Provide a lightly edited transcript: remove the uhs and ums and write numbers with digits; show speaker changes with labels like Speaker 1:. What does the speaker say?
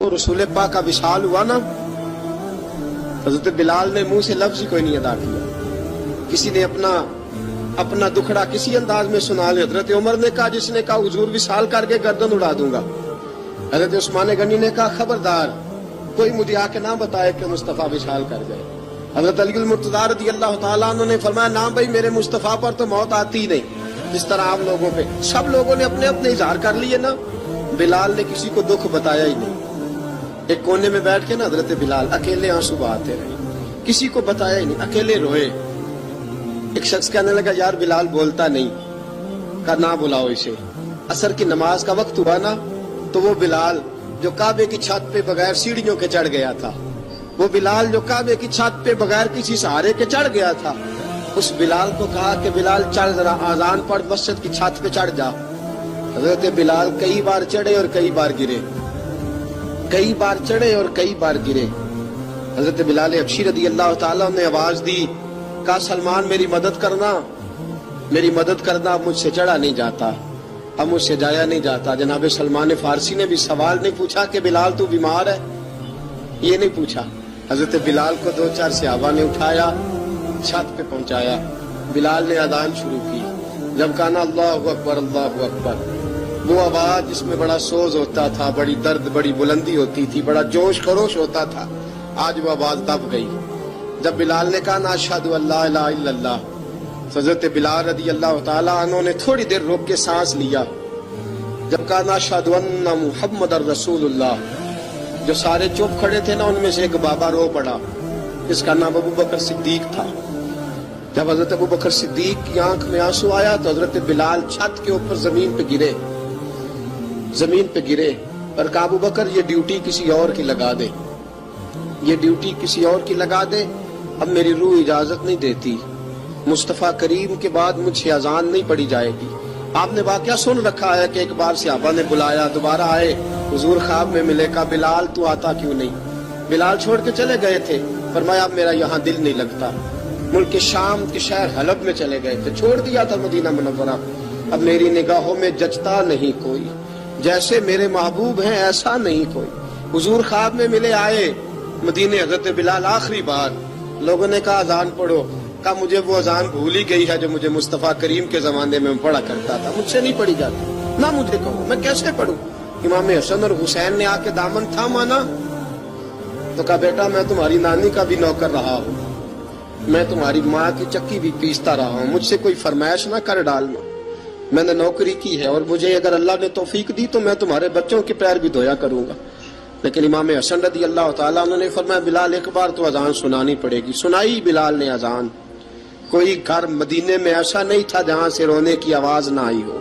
Speaker 1: رسول پاک کا وصال ہوا نا، حضرت بلال نے منہ سے لفظ ہی کوئی نہیں ادا کیا. کسی نے اپنا دکھڑا کسی انداز میں سنا لیا. حضرت عمر نے کہا، جس نے کہا حضور وصال کر کے گردن اڑا دوں گا. حضرت عثمان غنی نے کہا، خبردار کوئی مجھے آ کے نہ بتائے کہ مصطفیٰ وصال کر گئے. حضرت علی المرتضیٰ رضی اللہ تعالیٰ عنہ نے فرمایا، نہ بھائی میرے مصطفیٰ پر تو موت آتی ہی نہیں. جس طرح عام لوگوں پہ سب لوگوں نے اپنے اپنے اظہار کر لیے نا، بلال نے کسی کو دکھ بتایا ہی نہیں. ایک کونے میں بیٹھ کے نا حضرت بلال اکیلے آنسو بہاتے رہے، کسی کو بتایا ہی نہیں، اکیلے روئے. ایک شخص کہنے لگا، یار بلال بولتا نہیں. کہا نہ بلاؤ اسے. عصر کی نماز کا وقت ہوا نا، تو وہ بلال جو کعبے کی چھت پہ بغیر سیڑھیوں کے چڑھ گیا تھا، وہ بلال جو کعبے کی چھت پہ بغیر کسی سہارے کے چڑھ گیا تھا، اس بلال کو کہا کہ بلال چڑھ ذرا، آذان پڑھ، مسجد کی چھت پہ چڑھ جا. حضرت بلال کئی بار چڑھے اور کئی بار گرے، کئی بار چڑھے اور کئی بار گرے. حضرت بلال حبشی رضی اللہ تعالیٰ نے آواز دی، کہا سلمان میری مدد کرنا، میری مدد کرنا. اب مجھ سے چڑھا نہیں جاتا، اب مجھ سے جایا نہیں جاتا. جناب سلمان فارسی نے بھی سوال نہیں پوچھا کہ بلال تو بیمار ہے، یہ نہیں پوچھا. حضرت بلال کو 2-4 صحابہ نے اٹھایا، چھت پہ پہنچایا. بلال نے اذان شروع کی. جب کہا نا اللہ اکبر اللہ اکبر، وہ آواز جس میں بڑا سوز ہوتا تھا، بڑی درد، بڑی بلندی ہوتی تھی، بڑا جوش خروش ہوتا تھا، آج وہ آواز دب گئی. جب بلال نے کہا نا اشہد ان لا الہ الا اللہ، حضرت بلال رضی اللہ تعالیٰ عنہ نے تھوڑی دیر روک کے سانس لیا. جب کہا نا اشہد ان محمد رسول اللہ، جو سارے چپ کھڑے تھے نا، ان میں سے ایک بابا رو پڑا، جس کا نام ابو بکر صدیق تھا. جب حضرت ابو بکر صدیق کی آنکھ میں آنسو آیا تو حضرت بلال چھت کے اوپر زمین پہ گرے، زمین پہ گرے اور کہا ابو بکر یہ ڈیوٹی کسی اور کی لگا دے، یہ ڈیوٹی کسی اور کی لگا دے. اب میری روح اجازت نہیں دیتی، مصطفیٰ کریم کے بعد مجھ سے اذان نہیں پڑھی جائے گی. آپ نے واقعہ سن رکھا ہے کہ ایک بار صحابہ نے بلایا، دوبارہ آئے، حضور خواب میں ملے. کہا بلال تو آتا کیوں نہیں؟ بلال چھوڑ کے چلے گئے تھے. فرمایا اب میرا یہاں دل نہیں لگتا. ملک شام کے شہر حلب میں چلے گئے تھے، چھوڑ دیا تھا مدینہ منورہ. اب میری نگاہوں میں جچتا نہیں کوئی، جیسے میرے محبوب ہیں ایسا نہیں کوئی. حضور خواب میں ملے، آئے مدینے. حضرت بلال آخری بار، لوگوں نے کہا اذان پڑھو. کہا مجھے وہ اذان بھول ہی گئی ہے جو مجھے مصطفیٰ کریم کے زمانے میں پڑھا کرتا تھا، مجھ سے نہیں پڑھی جاتی. نہ مجھے کہو، میں کیسے پڑھوں؟ امام حسن اور حسین نے آ کے دامن تھاما نا، تو کہا بیٹا میں تمہاری نانی کا بھی نوکر رہا ہوں، میں تمہاری ماں کی چکی بھی پیستا رہا ہوں، مجھ سے کوئی فرمائش نہ کر ڈالنا. میں نے نوکری کی ہے، اور مجھے اگر اللہ نے توفیق دی تو میں تمہارے بچوں کے پیر بھی دھویا کروں گا. لیکن امام حسن رضی اللہ تعالیٰ عنہ نے فرمایا بلال ایک بار تو اذان سنانی پڑے گی. سنائی بلال نے اذان. کوئی گھر مدینے میں ایسا نہیں تھا جہاں سے رونے کی آواز نہ آئی ہو.